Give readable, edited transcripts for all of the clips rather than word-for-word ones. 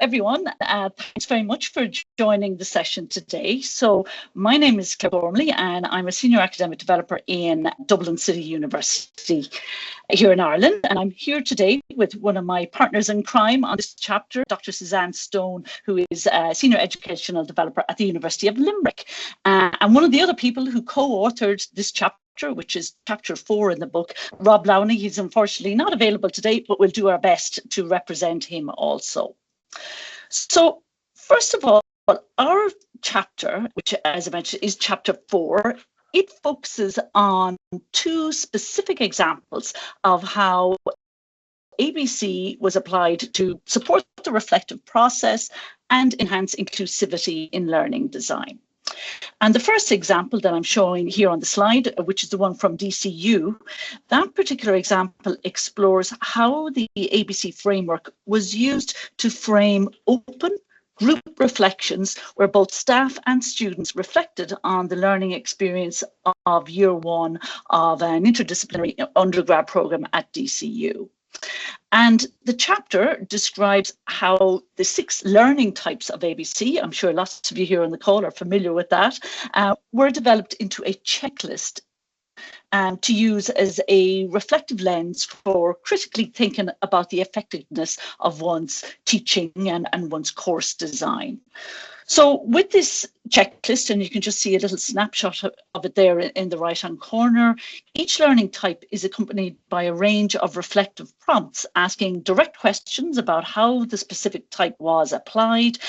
everyone. Thanks very much for joining the session today. So my name is Clare Gormley and I'm a senior academic developer in Dublin City University here in Ireland. And I'm here today with one of my partners in crime on this chapter, Dr. Suzanne Stone, who is a senior educational developer at the University of Limerick. And one of the other people who co-authored this chapter, which is chapter 4 in the book, Rob Lowney. He's unfortunately not available today, but we'll do our best to represent him also. So first of all, our chapter, which as I mentioned is chapter 4, it focuses on 2 specific examples of how ABC was applied to support the reflective process and enhance inclusivity in learning design. And the first example that I'm showing here on the slide, which is the one from DCU, that particular example explores how the ABC framework was used to frame open group reflections where both staff and students reflected on the learning experience of year 1 of an interdisciplinary undergrad program at DCU. And the chapter describes how the 6 learning types of ABC, I'm sure lots of you here on the call are familiar with that, were developed into a checklist to use as a reflective lens for critically thinking about the effectiveness of one's teaching and one's course design. So with this checklist, and you can just see a little snapshot of it there in the right-hand corner, each learning type is accompanied by a range of reflective prompts asking direct questions about how the specific type was applied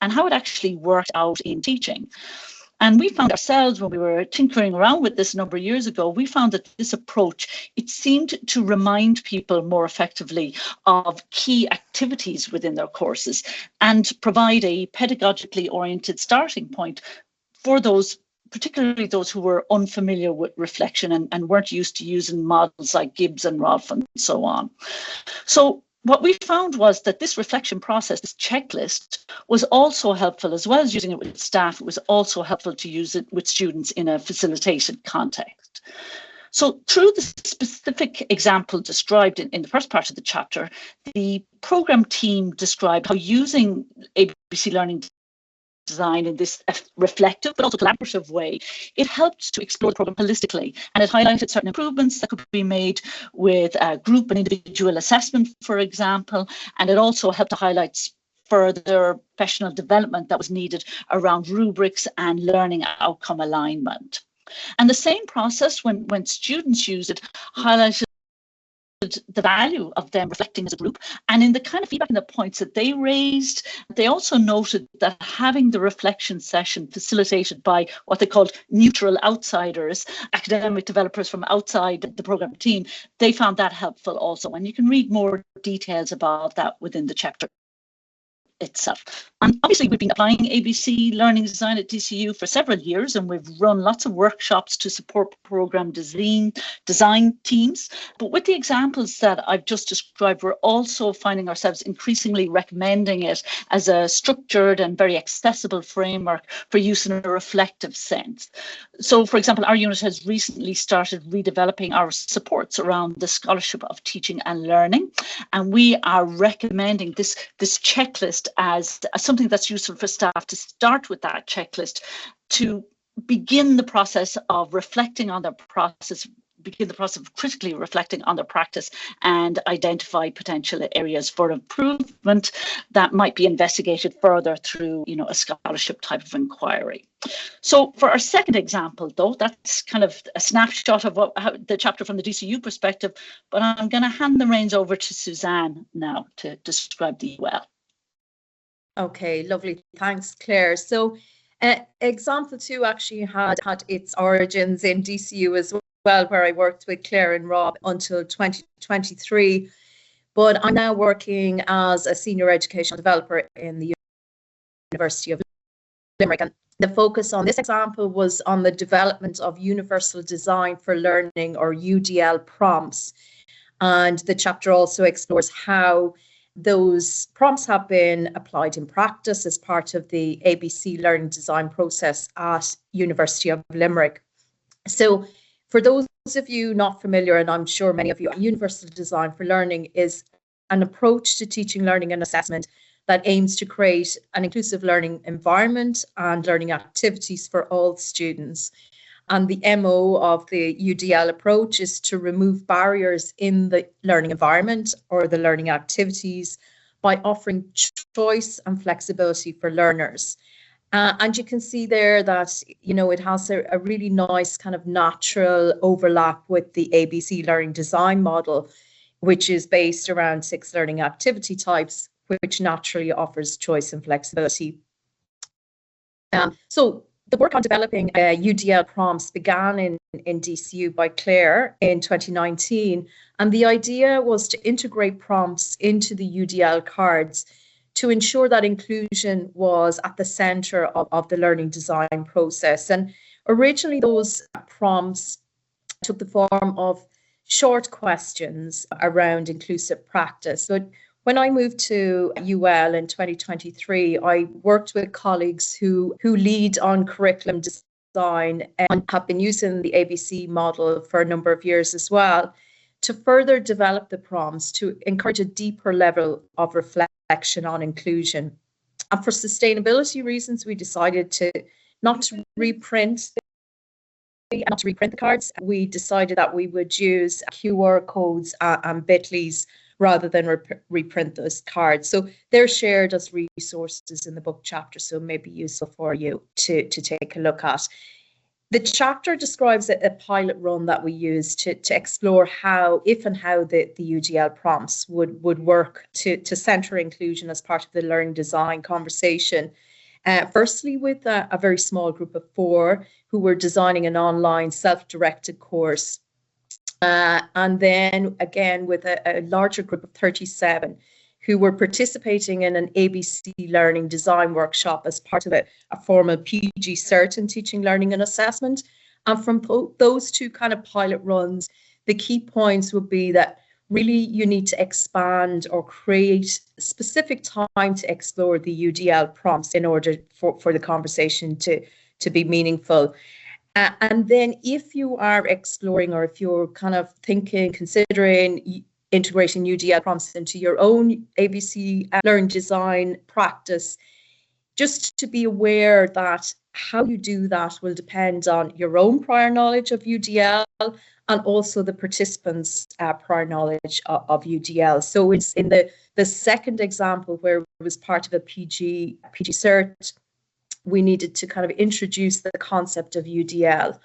and how it actually worked out in teaching. And we found ourselves, when we were tinkering around with this a number of years ago, we found that this approach, it seemed to remind people more effectively of key activities within their courses and provide a pedagogically oriented starting point for those, particularly those who were unfamiliar with reflection and weren't used to using models like Gibbs and Rolfe and so on. So what we found was that this reflection process, this checklist, was also helpful, as well as using it with staff. It was also helpful to use it with students in a facilitated context. So through the specific example described in the first part of the chapter, the program team described how using ABC learning design in this reflective but also collaborative way, it helped to explore the program holistically, and it highlighted certain improvements that could be made with group and individual assessment, for example, and it also helped to highlight further professional development that was needed around rubrics and learning outcome alignment. And the same process, when students used it, highlighted the value of them reflecting as a group, and in the kind of feedback and the points that they raised, they also noted that having the reflection session facilitated by what they called neutral outsiders, academic developers from outside the program team, they found that helpful also. And you can read more details about that within the chapter itself. And obviously we've been applying ABC learning design at DCU for several years, and we've run lots of workshops to support program design teams. But with the examples that I've just described, we're also finding ourselves increasingly recommending it as a structured and very accessible framework for use in a reflective sense. So for example, our unit has recently started redeveloping our supports around the scholarship of teaching and learning, and we are recommending this checklist as something that's useful for staff to start with that checklist to begin the process of reflecting on their process, begin the process of critically reflecting on their practice and identify potential areas for improvement that might be investigated further through, a scholarship type of inquiry. So for our second example, though, that's kind of a snapshot of how the chapter from the DCU perspective, but I'm going to hand the reins over to Suzanne now to describe the UL. Okay, lovely. Thanks, Claire. So example 2 actually had its origins in DCU as well, where I worked with Claire and Rob until 2023. But I'm now working as a senior educational developer in the University of Limerick. And the focus on this example was on the development of universal design for learning, or UDL prompts. And the chapter also explores how those prompts have been applied in practice as part of the ABC learning design process at University of Limerick. So for those of you not familiar, and I'm sure many of you, universal design for learning is an approach to teaching, learning and assessment that aims to create an inclusive learning environment and learning activities for all students. And the MO of the UDL approach is to remove barriers in the learning environment or the learning activities by offering choice and flexibility for learners. And you can see there that, you know, it has a really nice kind of natural overlap with the ABC learning design model, which is based around 6 learning activity types, which naturally offers choice and flexibility. So the work on developing UDL prompts began in DCU by Clare in 2019, and the idea was to integrate prompts into the UDL cards to ensure that inclusion was at the center of the learning design process. And originally those prompts took the form of short questions around inclusive practice. But when I moved to UL in 2023, I worked with colleagues who lead on curriculum design and have been using the ABC model for a number of years as well to further develop the prompts to encourage a deeper level of reflection on inclusion. And for sustainability reasons, we decided not to reprint the cards. We decided that we would use QR codes and bit.lys rather than reprint those cards. So they're shared as resources in the book chapter, so may be useful for you to take a look at. The chapter describes a pilot run that we used to explore how the UDL prompts would work to center inclusion as part of the learning design conversation. Firstly, with a very small group of 4 who were designing an online self-directed course. And then again with a larger group of 37 who were participating in an ABC learning design workshop as part of a formal PG cert in teaching, learning and assessment. And from those 2 kind of pilot runs, the key points would be that really you need to expand or create specific time to explore the UDL prompts in order for the conversation to be meaningful. And then if you are exploring, or if you're kind of considering integrating UDL prompts into your own ABC learning design practice, just to be aware that how you do that will depend on your own prior knowledge of UDL and also the participants' prior knowledge of UDL. So it's in the second example where it was part of a PG cert, we needed to kind of introduce the concept of UDL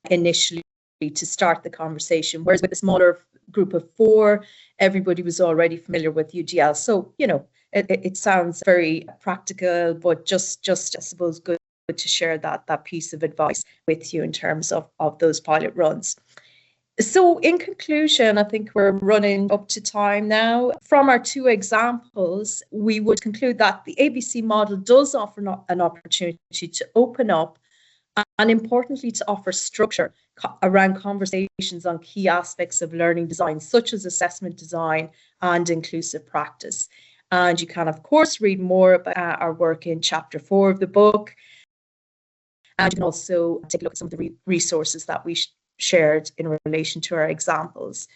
initially to start the conversation, whereas with a smaller group of 4, everybody was already familiar with UDL. So, you know, it sounds very practical, but just I suppose good to share that piece of advice with you in terms of those pilot runs. So in conclusion, I think we're running up to time now. From our 2 examples, we would conclude that the ABC model does offer an opportunity to open up and importantly to offer structure around conversations on key aspects of learning design, such as assessment design and inclusive practice. And you can, of course, read more about our work in chapter 4 of the book. And you can also take a look at some of the resources that we shared in relation to our examples.